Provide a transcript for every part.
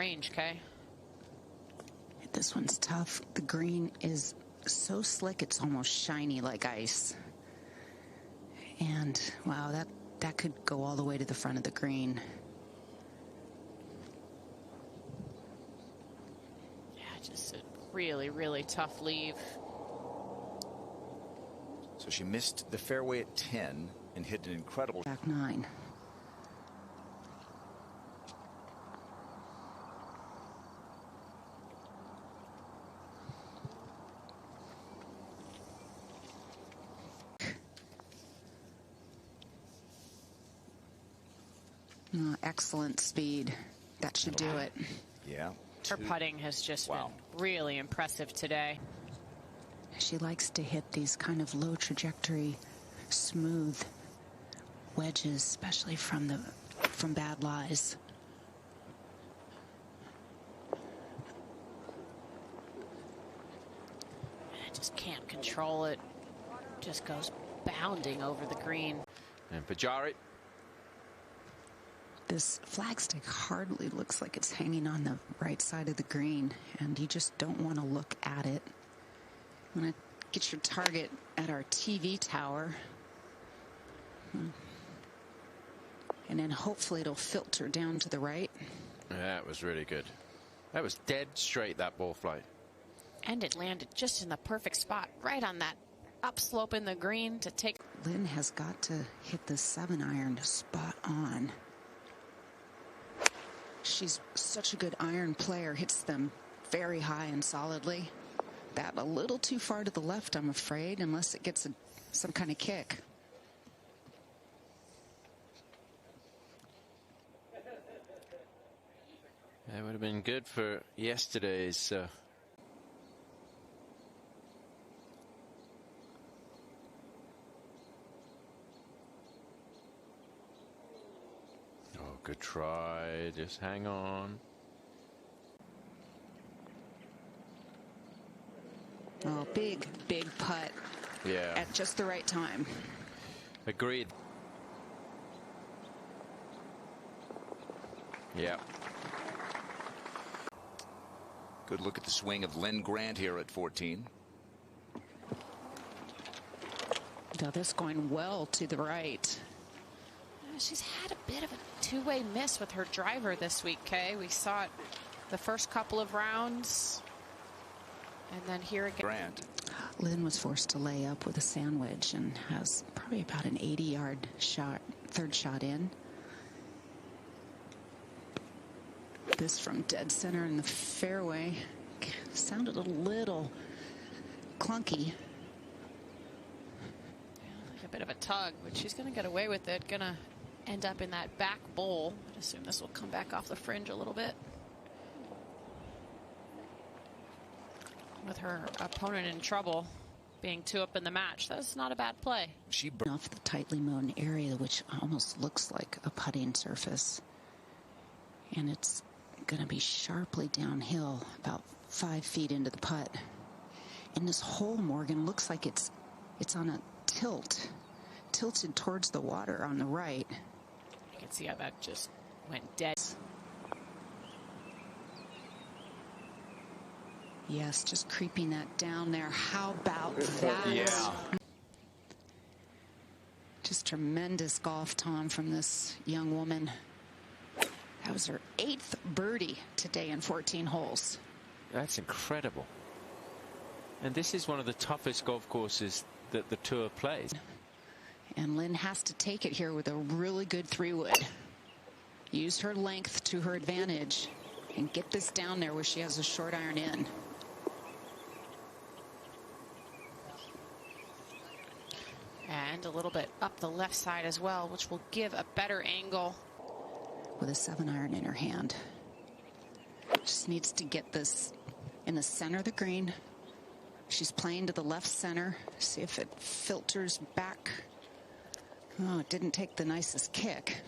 range, Kay. This one's tough. The green is so slick, it's almost shiny like ice. And, wow, that could go all the way to the front of the green. Yeah, just a really, really tough leave. So she missed the fairway at 10 and hit an incredible back 9. Excellent speed. That should do it. Yeah. Her putting has just been really impressive today. She likes to hit these kind of low trajectory, smooth wedges, especially from bad lies. I just can't control it. Just goes bounding over the green. And Pajaree. This flagstick hardly looks like it's hanging on the right side of the green, and you just don't want to look at it. You want to get your target at our TV tower, and then hopefully it'll filter down to the right. Yeah, it was really good. That was dead straight, that ball flight. And it landed just in the perfect spot, right on that upslope in the green to take. Linn has got to hit the 7-iron spot on. She's such a good iron player, hits them very high and solidly. That a little too far to the left, I'm afraid, unless it gets some kind of kick. That would have been good for yesterday's. Good try. Just hang on. Oh, big putt. Yeah. At just the right time. Agreed. Yeah. Good look at the swing of Linn Grant here at 14. Now this going well to the right. She's had a bit of a two-way miss with her driver this week, Kay. We saw it the first couple of rounds. And then here again. Grant. Linn was forced to lay up with a sandwich and has probably about an 80-yard shot, third shot in. This from dead center in the fairway. Sounded a little clunky. Like a bit of a tug, but she's going to get away with it. Going to end up in that back bowl. I'd assume this will come back off the fringe a little bit. With her opponent in trouble, being 2 up in the match. That's not a bad play. She off the tightly mown area, which almost looks like a putting surface. And it's going to be sharply downhill, about 5 feet into the putt. And this hole, Morgan, looks like it's on a tilted towards the water on the right. You can see how that just went dead. Yes, just creeping that down there. How about that? Yeah. Just tremendous golf, Tom, from this young woman. That was her 8th birdie today in 14 holes. That's incredible. And this is one of the toughest golf courses that the tour plays. And Linn has to take it here with a really good 3-wood. Use her length to her advantage and get this down there where she has a short iron in. And a little bit up the left side as well, which will give a better angle. With a 7-iron in her hand. Just needs to get this in the center of the green. She's playing to the left center. See if it filters back. Oh, it didn't take the nicest kick.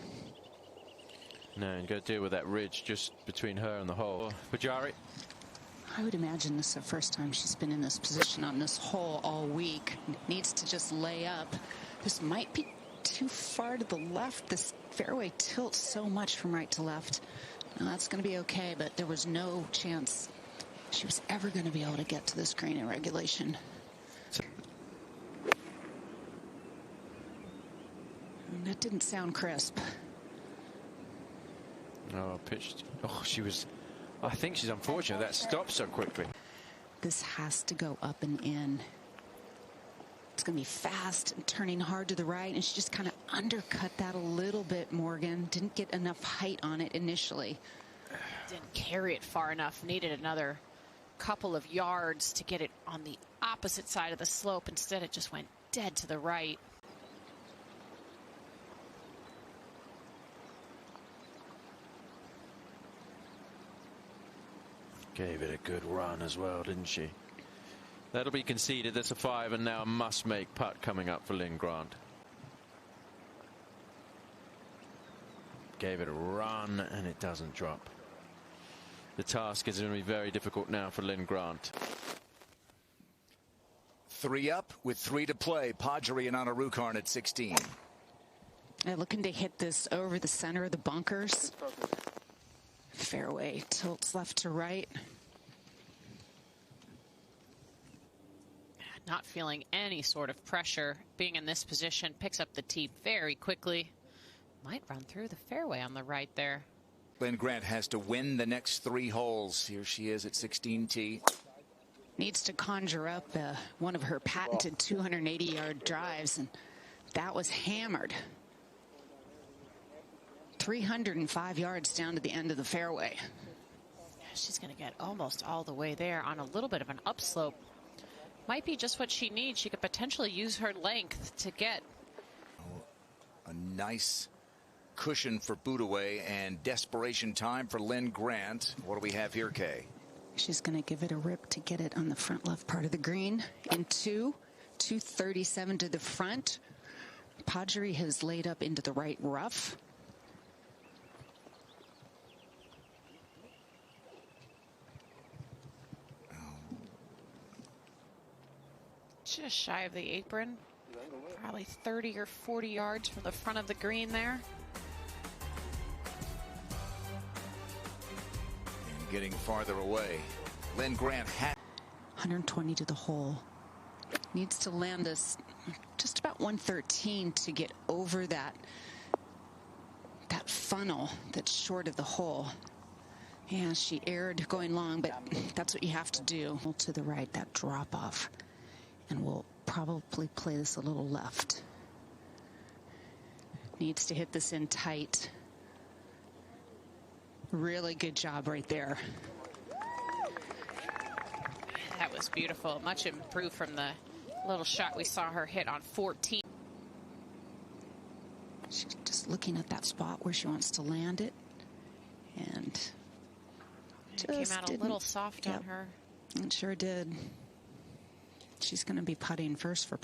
No, and got to deal with that ridge just between her and the hole. Pajaree. I would imagine this is the first time she's been in this position on this hole all week. Needs to just lay up. This might be too far to the left. This fairway tilts so much from right to left. Now, that's going to be okay, but there was no chance she was ever going to be able to get to this green in regulation. And that didn't sound crisp. Oh, pitched. Oh, she was. I think she's unfortunate that stopped so quickly. This has to go up and in. It's going to be fast and turning hard to the right, and she just kind of undercut that a little bit, Morgan. Didn't get enough height on it initially. Didn't carry it far enough. Needed another couple of yards to get it on the opposite side of the slope. Instead, it just went dead to the right. Gave it a good run as well, didn't she? That'll be conceded. That's a 5, and now a must-make putt coming up for Linn Grant. Gave it a run, and it doesn't drop. The task is going to be very difficult now for Linn Grant. 3 up with 3 to play. Pajaree and Anannarukarn at 16. They're looking to hit this over the center of the bunkers. Fairway tilts left to right. Not feeling any sort of pressure. Being in this position, picks up the tee very quickly. Might run through the fairway on the right there. Linn Grant has to win the next 3 holes. Here she is at 16T. Needs to conjure up one of her patented 280-yard drives, and that was hammered. 305 yards down to the end of the fairway. She's going to get almost all the way there on a little bit of an upslope. Might be just what she needs. She could potentially use her length to get A nice cushion for Bootaway and desperation time for Linn Grant. What do we have here, Kay? She's going to give it a rip to get it on the front left part of the green. In 237 to the front. Pajaree has laid up into the right rough. just shy of the apron. Probably 30 or 40 yards from the front of the green there. And getting farther away. Linn Grant had 120 to the hole. Needs to land this just about 113 to get over that funnel that's short of the hole. Yeah, she erred going long, but that's what you have to do. To the right, that drop off. And we'll probably play this a little left. Needs to hit this in tight. Really good job right there. That was beautiful. Much improved from the little shot we saw her hit on 14. She's just looking at that spot where she wants to land it. And it came out a little soft on her. It sure did. She's going to be putting first for.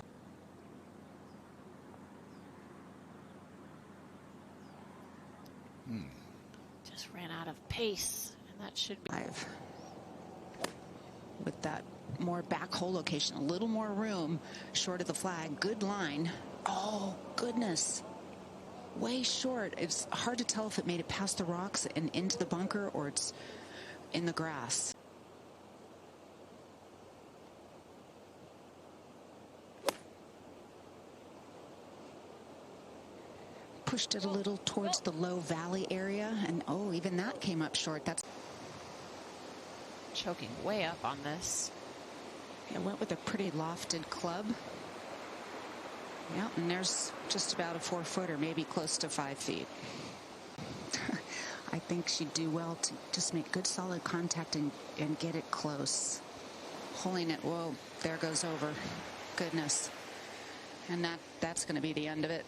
Just ran out of pace, and that should be 5. With that more back hole location, a little more room short of the flag. Good line. Oh, goodness. Way short. It's hard to tell if it made it past the rocks and into the bunker or it's in the grass. Pushed it a little towards the low valley area, and oh, even that came up short. That's choking way up on this. It went with a pretty lofted club. Yeah, and there's just about a 4-footer, maybe close to 5 feet. I think she'd do well to just make good solid contact and get it close. Holding it, whoa, there goes over. Goodness. And that's going to be the end of it.